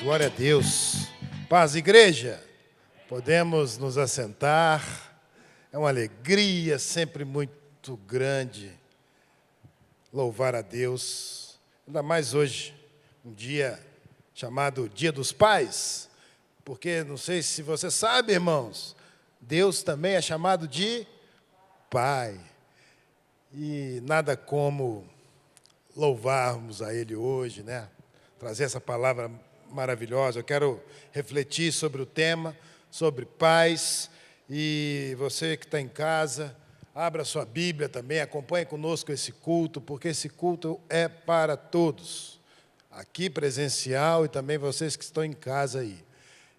Glória a Deus. Paz, igreja. Podemos nos assentar. É uma alegria sempre muito grande louvar a Deus. Ainda mais hoje, um dia chamado Dia dos Pais. Porque, não sei se você sabe, irmãos, Deus também é chamado de Pai. E nada como louvarmos a Ele hoje, né? Trazer essa palavra maravilhosa. Eu quero refletir sobre o tema, sobre paz. E você que está em casa, abra sua Bíblia também, acompanhe conosco esse culto, porque esse culto é para todos, aqui presencial e também vocês que estão em casa aí.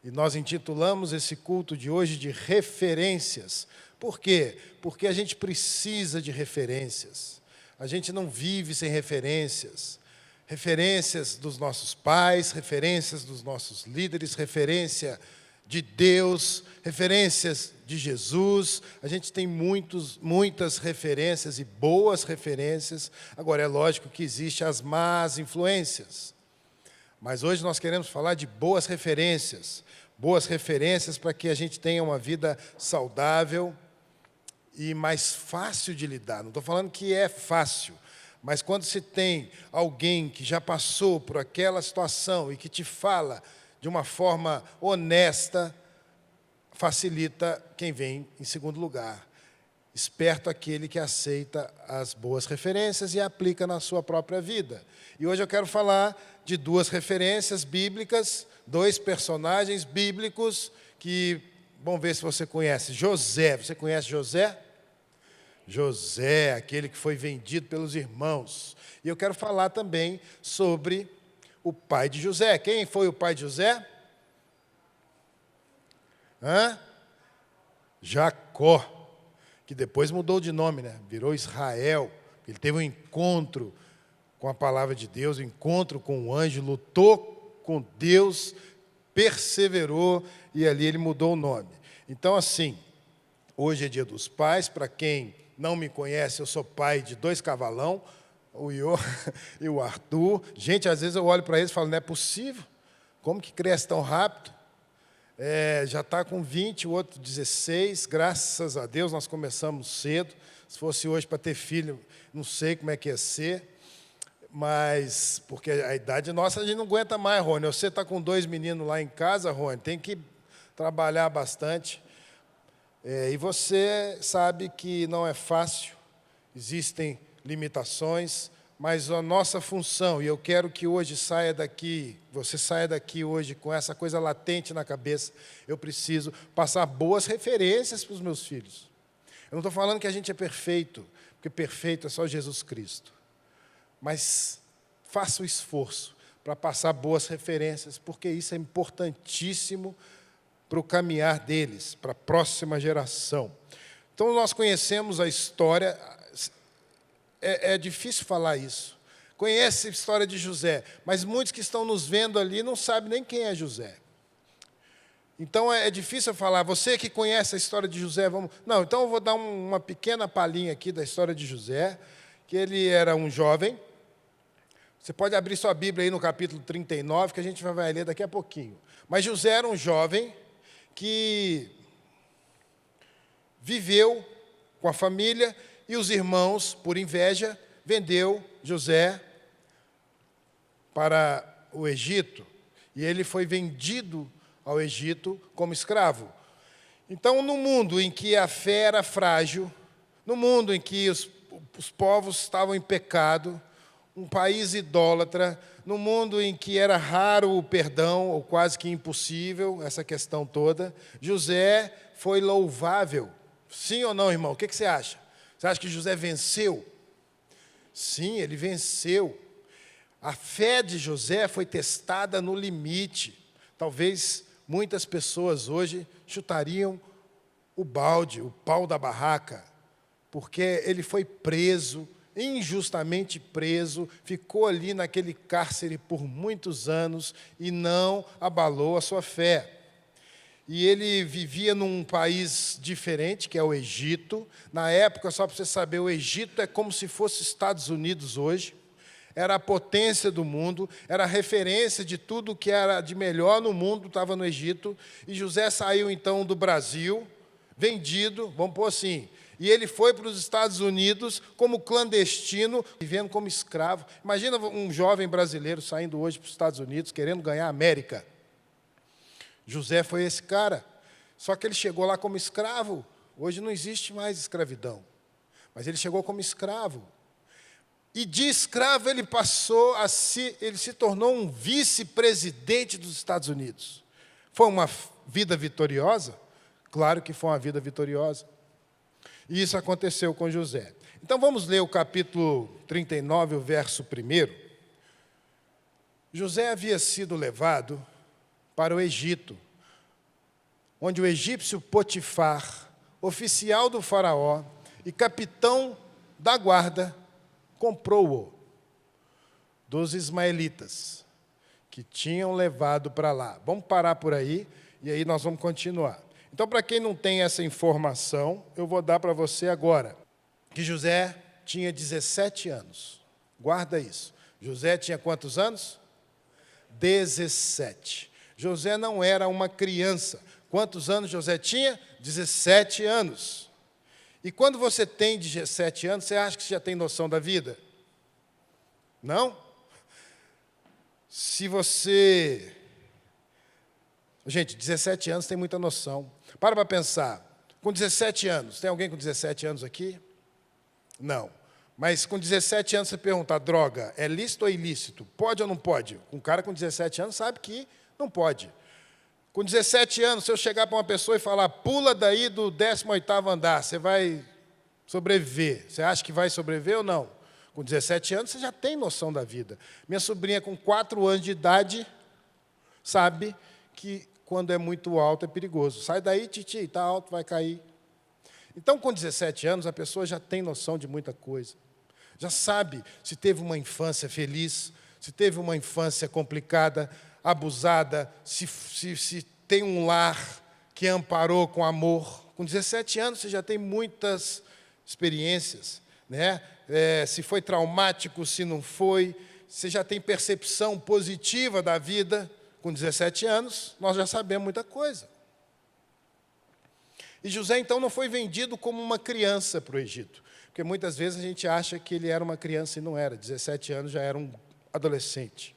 E nós intitulamos esse culto de hoje de referências. Por quê? Porque a gente precisa de referências. A gente não vive sem referências. Referências dos nossos pais, referências dos nossos líderes, referência de Deus, referências de Jesus. A gente tem muitas referências e boas referências. Agora, é lógico que existem as más influências. Mas hoje nós queremos falar de boas referências para que a gente tenha uma vida saudável e mais fácil de lidar. Não estou falando que é fácil, mas quando se tem alguém que já passou por aquela situação e que te fala de uma forma honesta, facilita quem vem em segundo lugar. Esperto aquele que aceita as boas referências e aplica na sua própria vida. E hoje eu quero falar de duas referências bíblicas, dois personagens bíblicos que, vamos ver se você conhece. José, você conhece José? José, aquele que foi vendido pelos irmãos. E eu quero falar também sobre o pai de José. Quem foi o pai de José? Jacó, que depois mudou de nome, né? Virou Israel. Ele teve um encontro com a palavra de Deus, um encontro com o anjo, lutou com Deus, perseverou e ali ele mudou o nome. Então, assim, hoje é Dia dos Pais. Para quem não me conhece, eu sou pai de 2 cavalão, o Iô e o Arthur. Gente, às vezes eu olho para eles e falo, não é possível, como que cresce tão rápido? Já está com 20, o outro 16, graças a Deus nós começamos cedo. Se fosse hoje para ter filho, não sei como é que ia ser, mas, porque a idade nossa a gente não aguenta mais, Rony. Você está com 2 meninos lá em casa, Rony, tem que trabalhar bastante. E você sabe que não é fácil, existem limitações, mas a nossa função, e eu quero que hoje você saia daqui hoje com essa coisa latente na cabeça, eu preciso passar boas referências para os meus filhos. Eu não estou falando que a gente é perfeito, porque perfeito é só Jesus Cristo. Mas faça o esforço para passar boas referências, porque isso é importantíssimo para o caminhar deles, para a próxima geração. Então, nós conhecemos a história, é difícil falar isso. Conhece a história de José, mas muitos que estão nos vendo ali não sabem nem quem é José. Então, é difícil falar, você que conhece a história de José, vamos... Não, então eu vou dar uma pequena palhinha aqui da história de José, que ele era um jovem. Você pode abrir sua Bíblia aí no capítulo 39, que a gente vai ler daqui a pouquinho. Mas José era um jovem que viveu com a família e os irmãos, por inveja, vendeu José para o Egito. E ele foi vendido ao Egito como escravo. Então, no mundo em que a fé era frágil, no mundo em que os povos estavam em pecado, um país idólatra, no mundo em que era raro o perdão, ou quase que impossível, essa questão toda, José foi louvável. Sim ou não, irmão? O que você acha? Você acha que José venceu? Sim, ele venceu. A fé de José foi testada no limite. Talvez muitas pessoas hoje chutariam o balde, o pau da barraca, porque ele foi preso, injustamente preso, ficou ali naquele cárcere por muitos anos e não abalou a sua fé. E ele vivia num país diferente, que é o Egito. Na época, só para você saber, o Egito é como se fosse Estados Unidos hoje. era a potência do mundo, era a referência de tudo que era de melhor no mundo, estava no Egito. E José saiu, então, do Brasil, vendido, vamos pôr assim, e ele foi para os Estados Unidos como clandestino, vivendo como escravo. Imagina um jovem brasileiro saindo hoje para os Estados Unidos, querendo ganhar a América. José foi esse cara. Só que ele chegou lá como escravo. Hoje não existe mais escravidão. Mas ele chegou como escravo. E de escravo ele se tornou um vice-presidente dos Estados Unidos. Foi uma vida vitoriosa? Claro que foi uma vida vitoriosa. E isso aconteceu com José. Então vamos ler o capítulo 39, o verso 1. José havia sido levado para o Egito, onde o egípcio Potifar, oficial do faraó e capitão da guarda, comprou-o dos ismaelitas, que tinham levado para lá. Vamos parar por aí, e aí nós vamos continuar. Então, para quem não tem essa informação, eu vou dar para você agora, que José tinha 17 anos. Guarda isso. José tinha quantos anos? 17. José não era uma criança. Quantos anos José tinha? 17 anos. E quando você tem 17 anos, você acha que você já tem noção da vida? Não? Se você... Gente, 17 anos tem muita noção. Para pensar. Com 17 anos, tem alguém com 17 anos aqui? Não. Mas com 17 anos você pergunta, droga, é lícito ou ilícito? Pode ou não pode? Um cara com 17 anos sabe que não pode. Com 17 anos, se eu chegar para uma pessoa e falar, pula daí do 18º andar, você vai sobreviver. Você acha que vai sobreviver ou não? Com 17 anos, você já tem noção da vida. Minha sobrinha, com 4 anos de idade, sabe que quando é muito alto é perigoso. Sai daí, titi, está alto, vai cair. Então, com 17 anos, a pessoa já tem noção de muita coisa. Já sabe se teve uma infância feliz, se teve uma infância complicada, abusada, se tem um lar que amparou com amor. Com 17 anos, você já tem muitas experiências, né? Se foi traumático, se não foi, você já tem percepção positiva da vida. Com 17 anos, nós já sabemos muita coisa. E José, então, não foi vendido como uma criança para o Egito, porque muitas vezes a gente acha que ele era uma criança e não era. 17 anos já era um adolescente.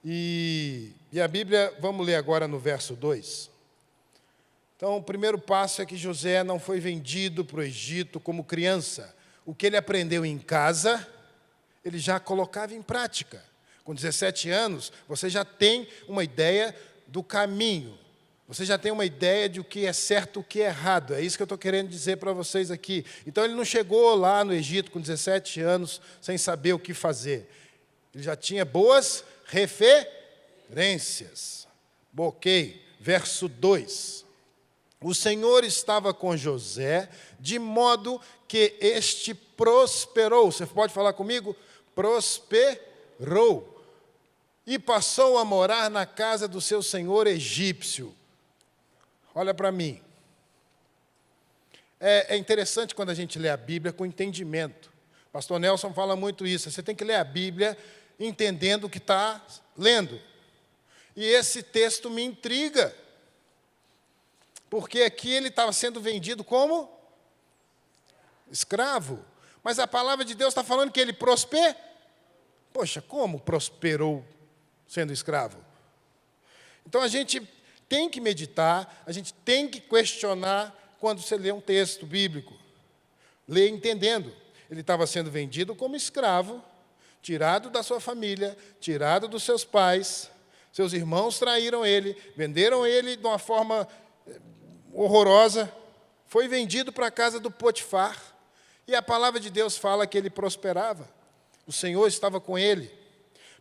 E a Bíblia, vamos ler agora no verso 2. Então, o primeiro passo é que José não foi vendido para o Egito como criança. O que ele aprendeu em casa, ele já colocava em prática. Com 17 anos, você já tem uma ideia do caminho. Você já tem uma ideia de o que é certo e o que é errado. É isso que eu estou querendo dizer para vocês aqui. Então, ele não chegou lá no Egito com 17 anos sem saber o que fazer. Ele já tinha boas referências. Ok, verso 2. O Senhor estava com José, de modo que este prosperou. Você pode falar comigo? Prosperou. E passou a morar na casa do seu senhor egípcio. Olha para mim. É interessante quando a gente lê a Bíblia com entendimento. Pastor Nelson fala muito isso. Você tem que ler a Bíblia entendendo o que está lendo. E esse texto me intriga. Porque aqui ele estava sendo vendido como escravo. Mas a palavra de Deus está falando que ele prosperou. Poxa, como prosperou sendo escravo? Então a gente tem que meditar, a gente tem que questionar quando você lê um texto bíblico. Lê entendendo. Ele estava sendo vendido como escravo, tirado da sua família, tirado dos seus pais. Seus irmãos traíram ele, venderam ele de uma forma horrorosa. Foi vendido para a casa do Potifar. E a palavra de Deus fala que ele prosperava. O Senhor estava com ele.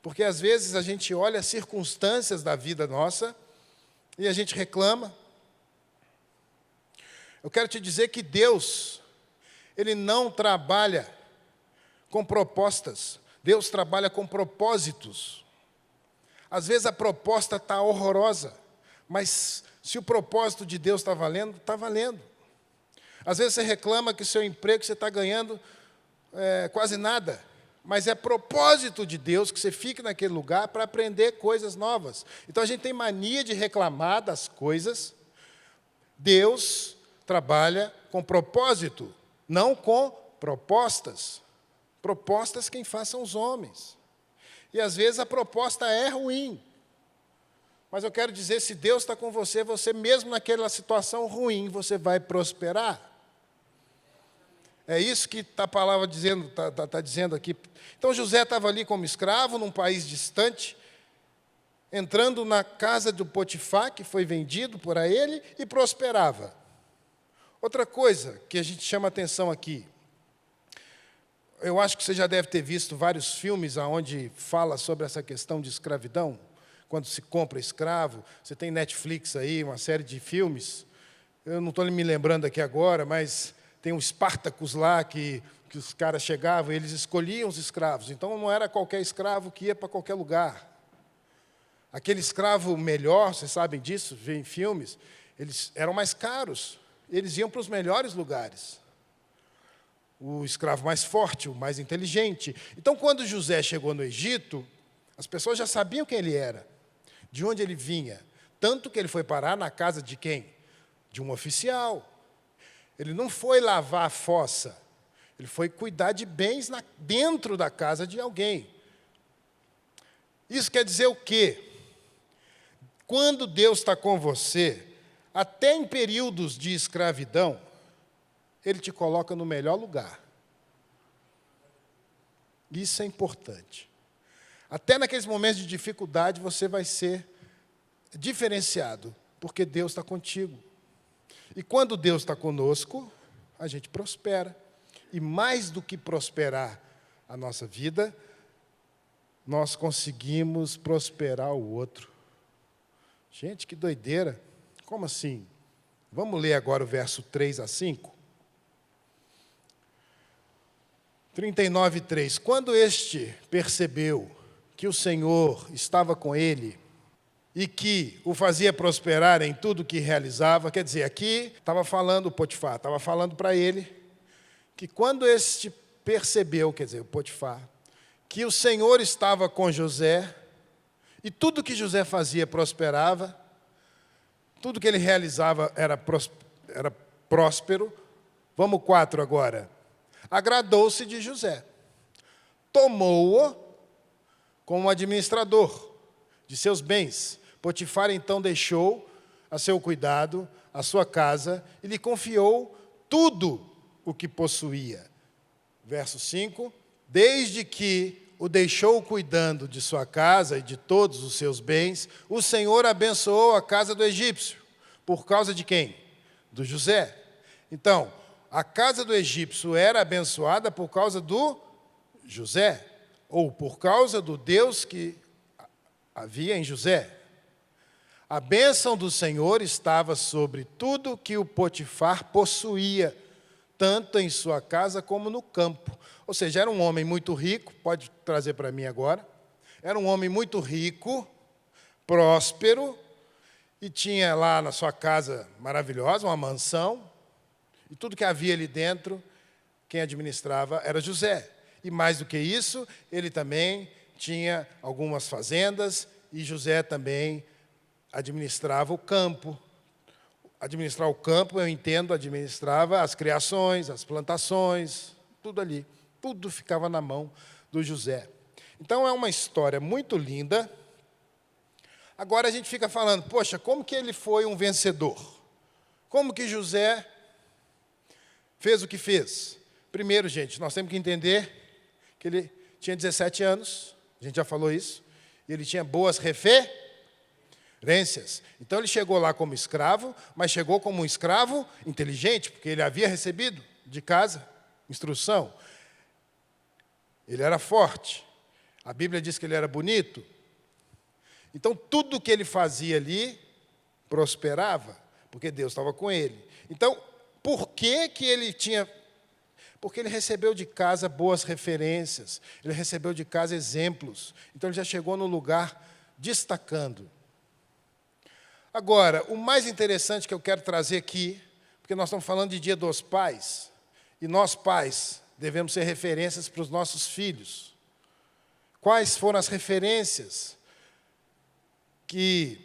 Porque às vezes a gente olha as circunstâncias da vida nossa e a gente reclama. Eu quero te dizer que Deus, Ele não trabalha com propostas. Deus trabalha com propósitos. Às vezes a proposta está horrorosa, mas se o propósito de Deus está valendo, está valendo. Às vezes você reclama que o seu emprego você está ganhando quase nada. mas é propósito de Deus que você fique naquele lugar para aprender coisas novas. Então a gente tem mania de reclamar das coisas. Deus trabalha com propósito, não com propostas. Propostas quem faz são os homens. E às vezes a proposta é ruim. Mas eu quero dizer, se Deus está com você, você mesmo naquela situação ruim, você vai prosperar. É isso que a palavra está dizendo aqui. Então José estava ali como escravo, num país distante, entrando na casa do Potifar, que foi vendido por ele, e prosperava. Outra coisa que a gente chama atenção aqui, eu acho que você já deve ter visto vários filmes onde fala sobre essa questão de escravidão, quando se compra escravo. Você tem Netflix aí, uma série de filmes. Eu não estou me lembrando aqui agora, mas tem um Spartacus lá, que os caras chegavam e eles escolhiam os escravos. Então, não era qualquer escravo que ia para qualquer lugar. Aquele escravo melhor, vocês sabem disso, vê em filmes, eles eram mais caros. Eles iam para os melhores lugares. O escravo mais forte, o mais inteligente. Então, quando José chegou no Egito, as pessoas já sabiam quem ele era, de onde ele vinha. Tanto que ele foi parar na casa de quem? De um oficial. Ele não foi lavar a fossa, ele foi cuidar de bens dentro da casa de alguém. Isso quer dizer o quê? Quando Deus está com você, até em períodos de escravidão, Ele te coloca no melhor lugar. Isso é importante. Até naqueles momentos de dificuldade, você vai ser diferenciado, porque Deus está contigo. E quando Deus está conosco, a gente prospera. E mais do que prosperar a nossa vida, nós conseguimos prosperar o outro. Gente, que doideira. Como assim? Vamos ler agora o verso 3 a 5. 39:3. Quando este percebeu que o Senhor estava com ele e que o fazia prosperar em tudo que realizava, quer dizer, aqui estava falando o Potifar, estava falando para ele que quando este percebeu, quer dizer, o Potifar, que o Senhor estava com José e tudo que José fazia prosperava, tudo que ele realizava era próspero. Vamos 4 agora. Agradou-se de José, tomou-o como administrador de seus bens. Potifar então deixou a seu cuidado a sua casa e lhe confiou tudo o que possuía. Verso 5, desde que o deixou cuidando de sua casa e de todos os seus bens, o Senhor abençoou a casa do egípcio. Por causa de quem? Do José. Então, a casa do egípcio era abençoada por causa do José, ou por causa do Deus que havia em José. A bênção do Senhor estava sobre tudo que o Potifar possuía, tanto em sua casa como no campo. Ou seja, era um homem muito rico, pode trazer para mim agora. Era um homem muito rico, próspero, e tinha lá na sua casa maravilhosa, uma mansão, e tudo que havia ali dentro, quem administrava era José. E mais do que isso, ele também tinha algumas fazendas, e José também administrava o campo. Administrar o campo, eu entendo, administrava as criações, as plantações, tudo ali. Tudo ficava na mão do José. Então, é uma história muito linda. Agora a gente fica falando, poxa, como que ele foi um vencedor? Como que José fez o que fez? Primeiro, gente, nós temos que entender que ele tinha 17 anos, a gente já falou isso, e ele tinha boas referências. Então, ele chegou lá como escravo, mas chegou como um escravo inteligente, porque ele havia recebido de casa instrução. Ele era forte. A Bíblia diz que ele era bonito. Então, tudo que ele fazia ali prosperava, porque Deus estava com ele. Então, por que que ele tinha... Porque ele recebeu de casa boas referências, ele recebeu de casa exemplos. Então, ele já chegou no lugar destacando. Agora, o mais interessante que eu quero trazer aqui, porque nós estamos falando de Dia dos Pais, e nós, pais, devemos ser referências para os nossos filhos. Quais foram as referências que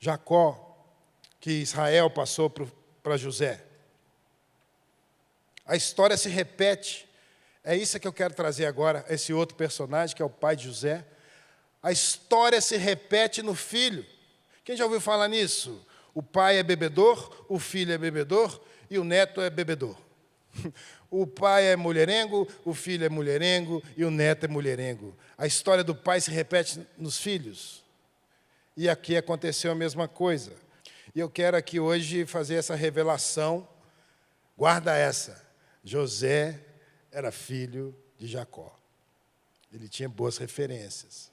Jacó, que Israel passou para José? A história se repete. É isso que eu quero trazer agora, esse outro personagem, que é o pai de José. A história se repete no filho. Quem já ouviu falar nisso? O pai é bebedor, o filho é bebedor e o neto é bebedor. O pai é mulherengo, o filho é mulherengo e o neto é mulherengo. A história do pai se repete nos filhos. E aqui aconteceu a mesma coisa. E eu quero aqui hoje fazer essa revelação. Guarda essa. José era filho de Jacó. Ele tinha boas referências.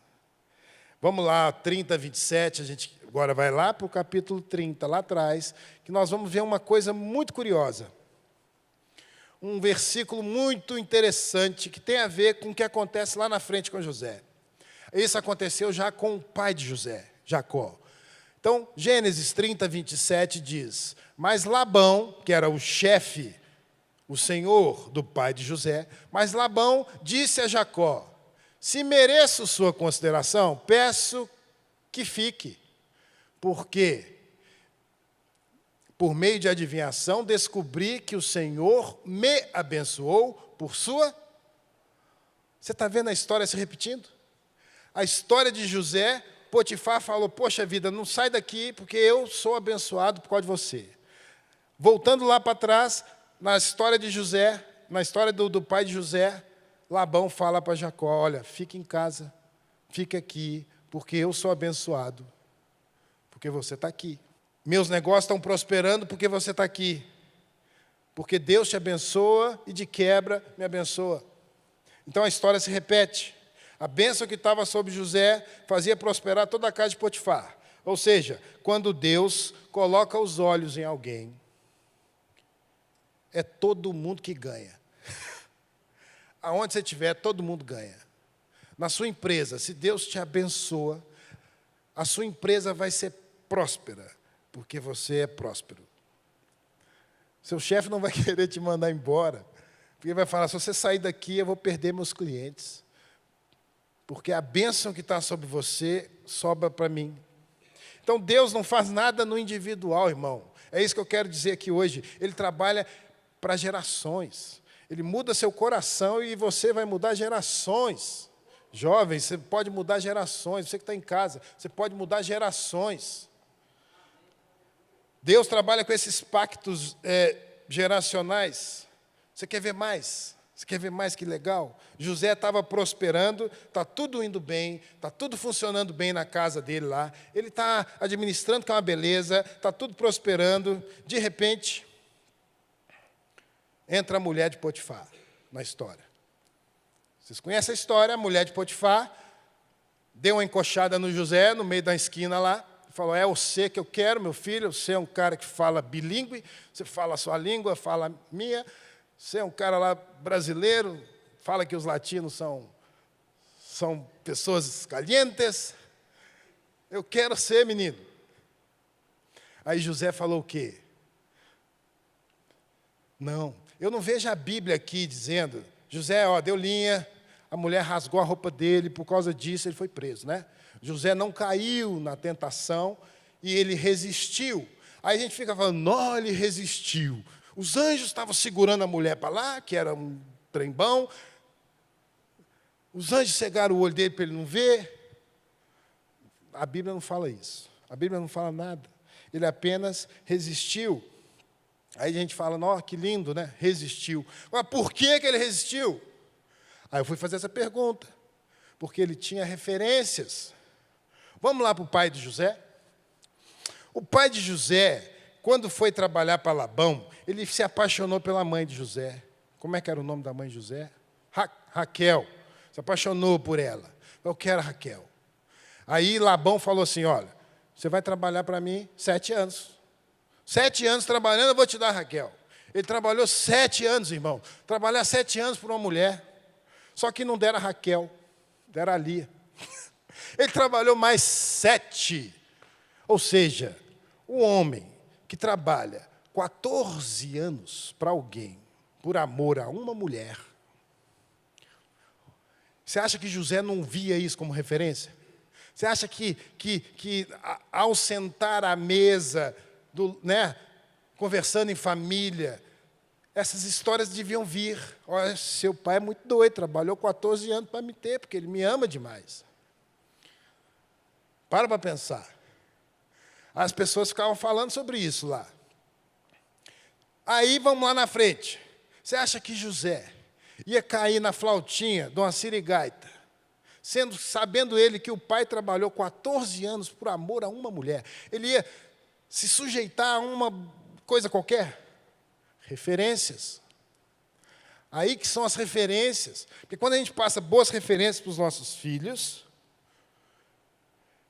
Vamos lá, 30, 27, a gente agora vai lá para o capítulo 30, lá atrás, que nós vamos ver uma coisa muito curiosa. Um versículo muito interessante, que tem a ver com o que acontece lá na frente com José. Isso aconteceu já com o pai de José, Jacó. Então, Gênesis 30, 27 diz: mas Labão, que era o chefe, o senhor do pai de José, mas Labão disse a Jacó: se mereço sua consideração, peço que fique, porque por meio de adivinhação descobri que o Senhor me abençoou por sua... Você está vendo a história se repetindo? A história de José, Potifar falou: poxa vida, não sai daqui porque eu sou abençoado por causa de você. Voltando lá para trás, na história de José, na história do pai de José, Labão fala para Jacó: olha, fica em casa, fica aqui, porque eu sou abençoado, porque você está aqui. Meus negócios estão prosperando porque você está aqui. Porque Deus te abençoa e de quebra me abençoa. Então a história se repete. A bênção que estava sobre José fazia prosperar toda a casa de Potifar. Ou seja, quando Deus coloca os olhos em alguém, é todo mundo que ganha. Aonde você estiver, todo mundo ganha. Na sua empresa, se Deus te abençoa, a sua empresa vai ser próspera, porque você é próspero. Seu chefe não vai querer te mandar embora, porque vai falar: se você sair daqui, eu vou perder meus clientes. Porque a bênção que está sobre você sobra para mim. Então, Deus não faz nada no individual, irmão. É isso que eu quero dizer aqui hoje. Ele trabalha para gerações. Ele muda seu coração e você vai mudar gerações. Jovens, você pode mudar gerações. Você que está em casa, você pode mudar gerações. Deus trabalha com esses pactos geracionais. Você quer ver mais? Você quer ver mais? Que legal? José estava prosperando, está tudo indo bem, está tudo funcionando bem na casa dele lá. Ele está administrando com uma beleza, está tudo prosperando. De repente, entra a mulher de Potifar na história. Vocês conhecem a história? A mulher de Potifar deu uma encoxada no José, no meio da esquina lá. Falou: é você que eu quero, meu filho. Você é um cara que fala bilíngue, você fala a sua língua, fala a minha. Você é um cara lá brasileiro, fala que os latinos são pessoas calientes. Eu quero ser, menino. Aí José falou o quê? Não, eu não vejo a Bíblia aqui dizendo: José, deu linha, a mulher rasgou a roupa dele, por causa disso ele foi preso, né? José não caiu na tentação e ele resistiu. Aí a gente fica falando: não, ele resistiu. Os anjos estavam segurando a mulher para lá, que era um trembão. Os anjos cegaram o olho dele para ele não ver. A Bíblia não fala isso. A Bíblia não fala nada. Ele apenas resistiu. Aí a gente fala: nossa, que lindo, né? Resistiu. Mas por que ele resistiu? Aí eu fui fazer essa pergunta. Porque ele tinha referências. Vamos lá para o pai de José? O pai de José, quando foi trabalhar para Labão, ele se apaixonou pela mãe de José. Como é que era o nome da mãe de José? Raquel. Se apaixonou por ela. Eu quero a Raquel. Aí Labão falou assim: olha, você vai trabalhar para mim 7 anos. 7 anos trabalhando, eu vou te dar a Raquel. Ele trabalhou 7 anos, irmão. Trabalhar 7 anos por uma mulher. Só que não deram a Raquel, deram a Lia. Ele trabalhou mais 7. Ou seja, o homem que trabalha 14 anos para alguém, por amor a uma mulher. Você acha que José não via isso como referência? Você acha que ao sentar à mesa, conversando em família, essas histórias deviam vir? Olha, seu pai é muito doido, trabalhou 14 anos para me ter, porque ele me ama demais. Para pensar. As pessoas ficavam falando sobre isso lá. Aí, vamos lá na frente. Você acha que José ia cair na flautinha de uma sirigaita, sabendo ele que o pai trabalhou 14 anos por amor a uma mulher? Ele ia se sujeitar a uma coisa qualquer? Referências. Aí que são as referências. Porque quando a gente passa boas referências para os nossos filhos,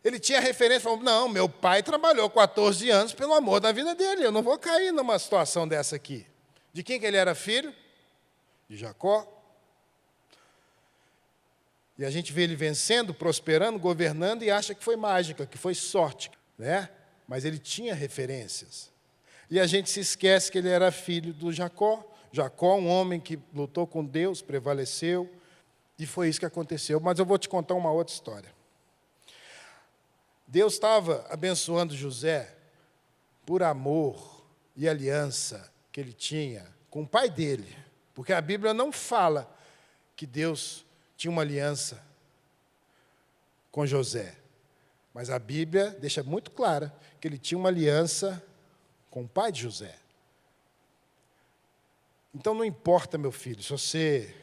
ele tinha referência, falou, não, meu pai trabalhou 14 anos pelo amor da vida dele, eu não vou cair numa situação dessa aqui. De quem que ele era filho? De Jacó. E a gente vê ele vencendo, prosperando, governando e acha que foi mágica, que foi sorte, né? Mas ele tinha referências. E a gente se esquece que ele era filho do Jacó. Jacó, um homem que lutou com Deus, prevaleceu, e foi isso que aconteceu. Mas eu vou te contar uma outra história. Deus estava abençoando José por amor e aliança que ele tinha com o pai dele. Porque a Bíblia não fala que Deus tinha uma aliança com José. Mas a Bíblia deixa muito clara que ele tinha uma aliança com o pai de José. Então não importa, meu filho, se você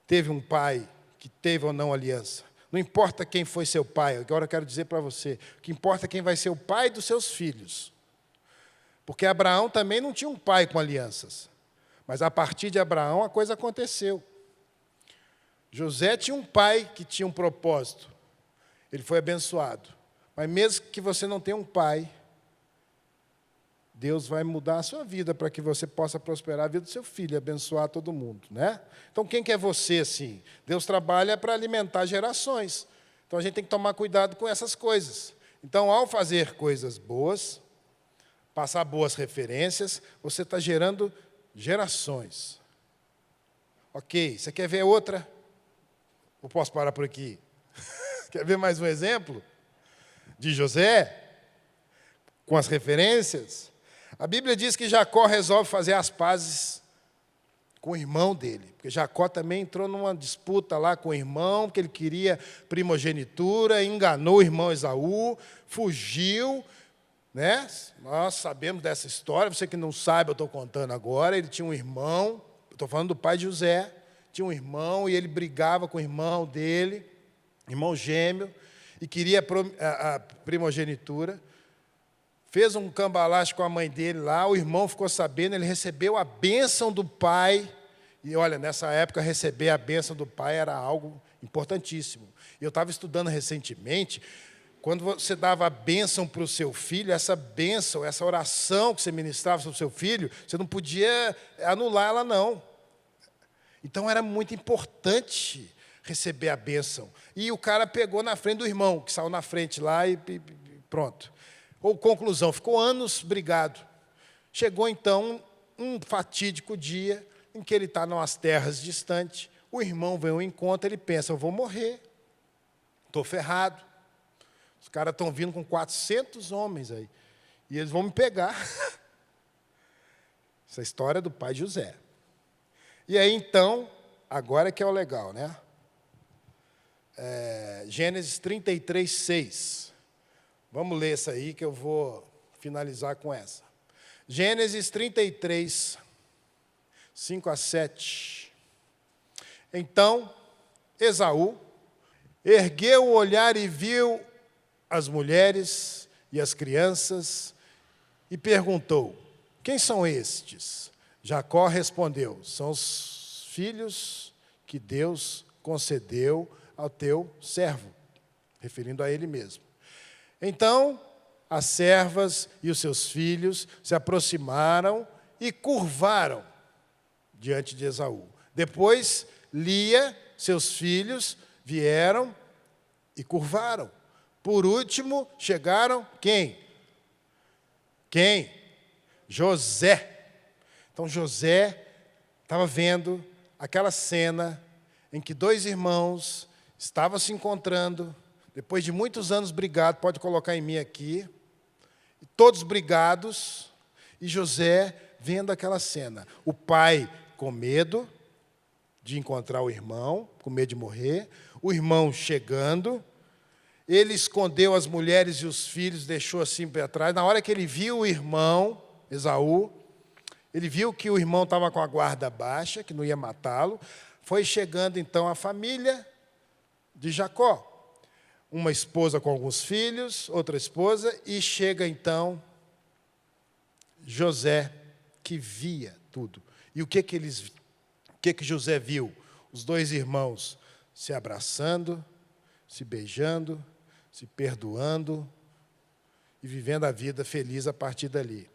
teve um pai que teve ou não aliança. Não importa quem foi seu pai, agora eu quero dizer para você, o que importa é quem vai ser o pai dos seus filhos. Porque Abraão também não tinha um pai com alianças. Mas a partir de Abraão a coisa aconteceu. José tinha um pai que tinha um propósito. Ele foi abençoado. Mas mesmo que você não tenha um pai, Deus vai mudar a sua vida para que você possa prosperar a vida do seu filho, abençoar todo mundo, né? Então, quem que é você assim? Deus trabalha para alimentar gerações. Então, a gente tem que tomar cuidado com essas coisas. Então, ao fazer coisas boas, passar boas referências, você está gerando gerações. Ok, você quer ver outra? Ou posso parar por aqui? Quer ver mais um exemplo? De José? Com as referências? A Bíblia diz que Jacó resolve fazer as pazes com o irmão dele. Porque Jacó também entrou numa disputa lá com o irmão, porque ele queria primogenitura, enganou o irmão Esaú, fugiu, né? Nós sabemos dessa história, você que não sabe, eu estou contando agora. Ele tinha um irmão, estou falando do pai de José, tinha um irmão e ele brigava com o irmão dele, irmão gêmeo, e queria a primogenitura. Fez um cambalache com a mãe dele lá, o irmão ficou sabendo, ele recebeu a bênção do pai. E olha, nessa época, receber a bênção do pai era algo importantíssimo. Eu estava estudando recentemente, quando você dava a bênção para o seu filho, essa bênção, essa oração que você ministrava sobre o seu filho, você não podia anular ela, não. Então, era muito importante receber a bênção. E o cara pegou na frente do irmão, que saiu na frente lá e pronto. Ou conclusão, ficou anos brigado. Chegou então um fatídico dia em que ele está em umas terras distantes, o irmão vem ao encontro, ele pensa, eu vou morrer, estou ferrado. Os caras estão vindo com 400 homens aí, e eles vão me pegar. Essa história é do pai de José. E aí então, agora que é o legal, né? Gênesis 33, 6. Vamos ler essa aí que eu vou finalizar com essa. Gênesis 33, 5 a 7. Então, Esaú ergueu o olhar e viu as mulheres e as crianças e perguntou, quem são estes? Jacó respondeu, são os filhos que Deus concedeu ao teu servo, referindo a ele mesmo. Então, as servas e os seus filhos se aproximaram e curvaram diante de Esaú. Depois, Lia, seus filhos, vieram e curvaram. Por último, chegaram quem? Quem? José. Então, José estava vendo aquela cena em que dois irmãos estavam se encontrando, depois de muitos anos brigados, pode colocar em mim aqui, todos brigados, e José vendo aquela cena. O pai com medo de encontrar o irmão, com medo de morrer, o irmão chegando, ele escondeu as mulheres e os filhos, deixou assim para trás. Na hora que ele viu o irmão, Esaú, ele viu que o irmão estava com a guarda baixa, que não ia matá-lo. Foi chegando, então, a família de Jacó. Uma esposa com alguns filhos, outra esposa, e chega, então, José, que via tudo. E o que José viu? Os dois irmãos se abraçando, se beijando, se perdoando e vivendo a vida feliz a partir dali.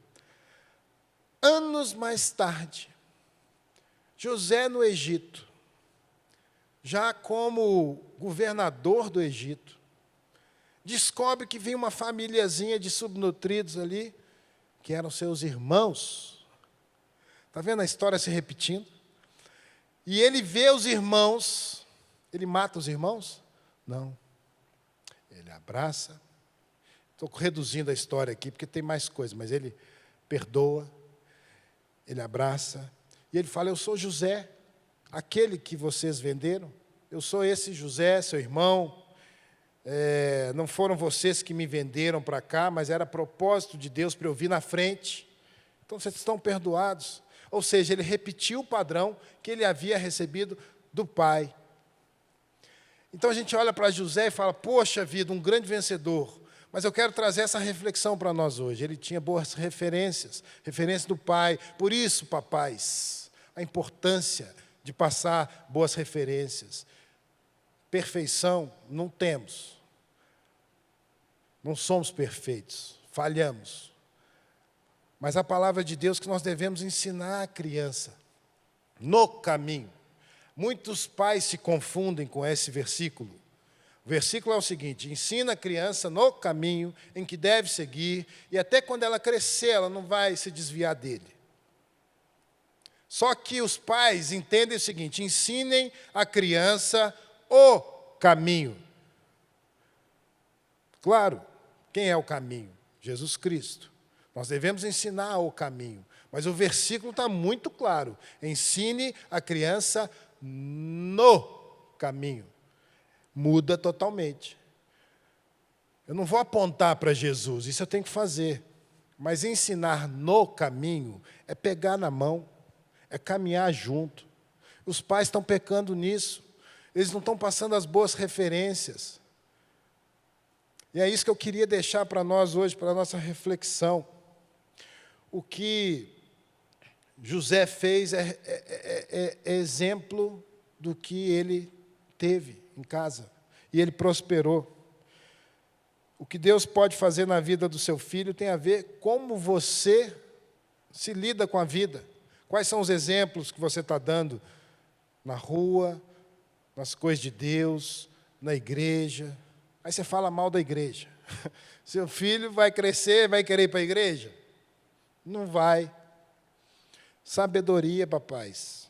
Anos mais tarde, José no Egito, já como governador do Egito, descobre que vinha uma famíliazinha de subnutridos ali, que eram seus irmãos. Está vendo a história se repetindo? E ele vê os irmãos, ele mata os irmãos? Não. Ele abraça. Estou reduzindo a história aqui, porque tem mais coisa, mas ele perdoa, ele abraça, e ele fala: eu sou José, aquele que vocês venderam. Eu sou esse José, seu irmão. Não foram vocês que me venderam para cá, mas era propósito de Deus para eu vir na frente. Então, vocês estão perdoados. Ou seja, ele repetiu o padrão que ele havia recebido do pai. Então, a gente olha para José e fala: poxa vida, um grande vencedor. Mas eu quero trazer essa reflexão para nós hoje. Ele tinha boas referências do pai. Por isso, papais, a importância de passar boas referências. Perfeição não temos. Não somos perfeitos, falhamos. Mas a palavra de Deus que nós devemos ensinar a criança no caminho. Muitos pais se confundem com esse versículo. O versículo é o seguinte: ensina a criança no caminho em que deve seguir, e até quando ela crescer, ela não vai se desviar dele. Só que os pais entendem o seguinte: ensinem a criança o caminho. Claro, quem é o caminho? Jesus Cristo. Nós devemos ensinar o caminho. Mas o versículo está muito claro: ensine a criança no caminho. Muda totalmente. Eu não vou apontar para Jesus, isso eu tenho que fazer. Mas ensinar no caminho é pegar na mão, é caminhar junto. Os pais estão pecando nisso. Eles não estão passando as boas referências. E é isso que eu queria deixar para nós hoje, para a nossa reflexão. O que José fez é exemplo do que ele teve em casa, e ele prosperou. O que Deus pode fazer na vida do seu filho tem a ver como você se lida com a vida. Quais são os exemplos que você está dando na rua, nas coisas de Deus, na igreja. Aí você fala mal da igreja. Seu filho vai crescer, vai querer ir para a igreja? Não vai. Sabedoria, papais.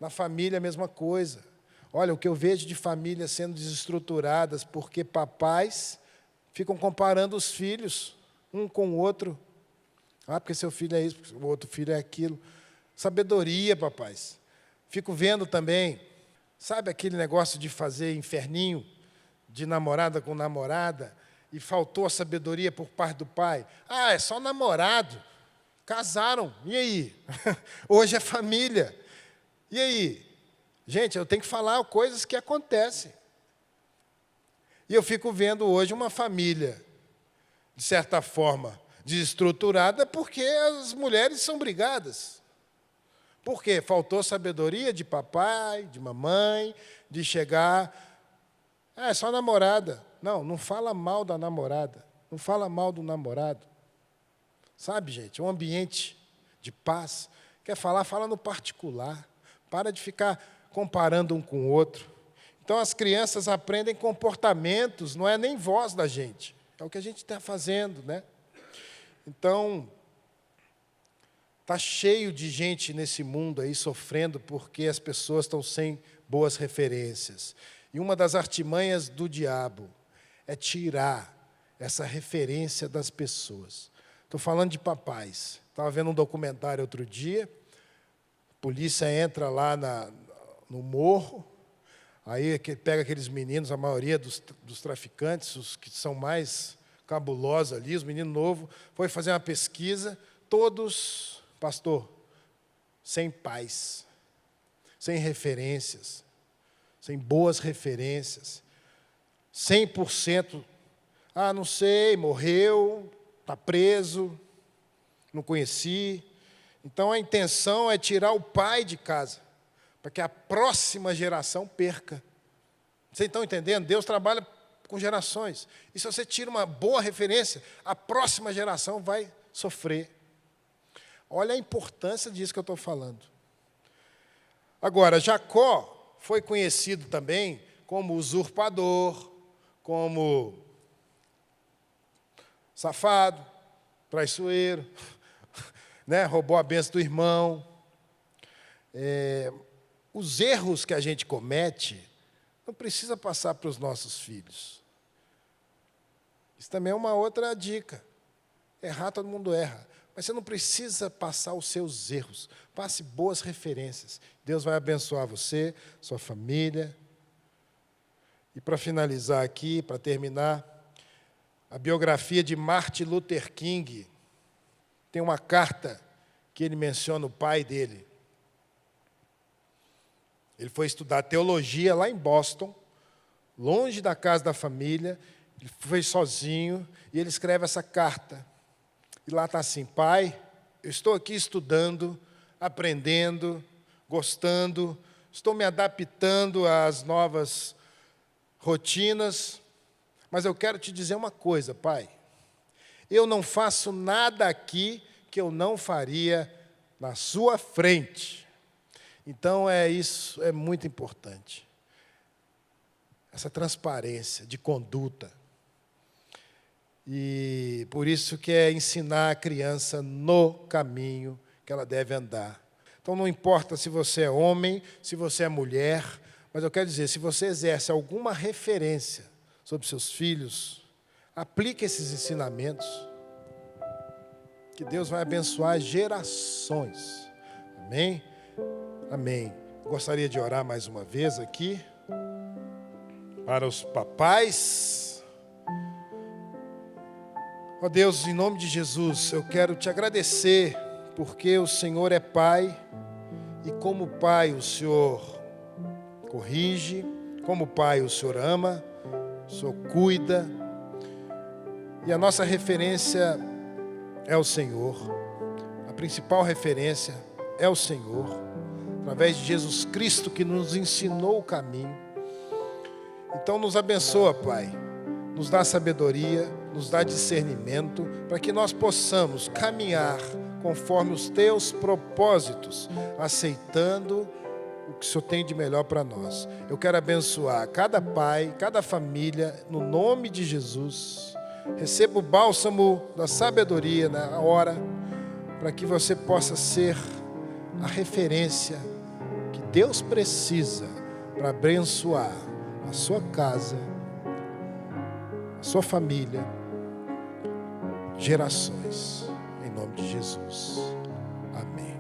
Na família, a mesma coisa. Olha, o que eu vejo de famílias sendo desestruturadas porque papais ficam comparando os filhos um com o outro. Ah, porque seu filho é isso, porque o outro filho é aquilo. Sabedoria, papais. Fico vendo também, sabe aquele negócio de fazer inferninho, de namorada com namorada, e faltou a sabedoria por parte do pai? Ah, é só namorado. Casaram, e aí? Hoje é família. E aí? Gente, eu tenho que falar coisas que acontecem. E eu fico vendo hoje uma família, de certa forma, desestruturada, porque as mulheres são brigadas. Por quê? Faltou sabedoria de papai, de mamãe, de chegar... é só namorada. Não, não fala mal da namorada. Não fala mal do namorado. Sabe, gente, um ambiente de paz. Quer falar, fala no particular. Para de ficar comparando um com o outro. Então, as crianças aprendem comportamentos, não é nem voz da gente. É o que a gente está fazendo, né? Então, Está cheio de gente nesse mundo aí sofrendo porque as pessoas estão sem boas referências. E uma das artimanhas do diabo é tirar essa referência das pessoas. Estou falando de papais. Estava vendo um documentário outro dia, a polícia entra lá no morro, aí pega aqueles meninos, a maioria dos traficantes, os que são mais cabulosos ali, os meninos novos, foi fazer uma pesquisa, todos, pastor, sem pais, sem referências, sem boas referências, 100%, não sei, morreu, está preso, não conheci. Então a intenção é tirar o pai de casa, para que a próxima geração perca. Vocês estão entendendo? Deus trabalha com gerações. E se você tira uma boa referência, a próxima geração vai sofrer. Olha a importância disso que eu estou falando. Agora, Jacó foi conhecido também como usurpador, como safado, traiçoeiro, né? Roubou a bênção do irmão. Os erros que a gente comete não precisa passar para os nossos filhos. Isso também é uma outra dica. Errar, todo mundo erra. Mas você não precisa passar os seus erros. Passe boas referências. Deus vai abençoar você, sua família. E para finalizar aqui, para terminar, a biografia de Martin Luther King. Tem uma carta que ele menciona o pai dele. Ele foi estudar teologia lá em Boston, longe da casa da família. Ele foi sozinho e ele escreve essa carta. E lá está assim: pai, eu estou aqui estudando, aprendendo, gostando, estou me adaptando às novas rotinas, mas eu quero te dizer uma coisa, pai. Eu não faço nada aqui que eu não faria na sua frente. Então, isso é muito importante. Essa transparência de conduta. E por isso que é ensinar a criança no caminho que ela deve andar. Então, não importa se você é homem, se você é mulher, mas eu quero dizer, se você exerce alguma referência sobre seus filhos, aplique esses ensinamentos, que Deus vai abençoar gerações. Amém? Amém. Gostaria de orar mais uma vez aqui para os papais. Ó Deus, em nome de Jesus, eu quero te agradecer, porque o Senhor é Pai, e como Pai o Senhor corrige, como Pai o Senhor ama, o Senhor cuida, e a nossa referência é o Senhor, a principal referência é o Senhor, através de Jesus Cristo que nos ensinou o caminho. Então nos abençoa, Pai, nos dá sabedoria, nos dá discernimento, para que nós possamos caminhar conforme os teus propósitos, aceitando o que o Senhor tem de melhor para nós. Eu quero abençoar cada pai, cada família, no nome de Jesus. Receba o bálsamo da sabedoria na hora, para que você possa ser a referência que Deus precisa para abençoar a sua casa, a sua família, gerações. Em nome de Jesus. Amém.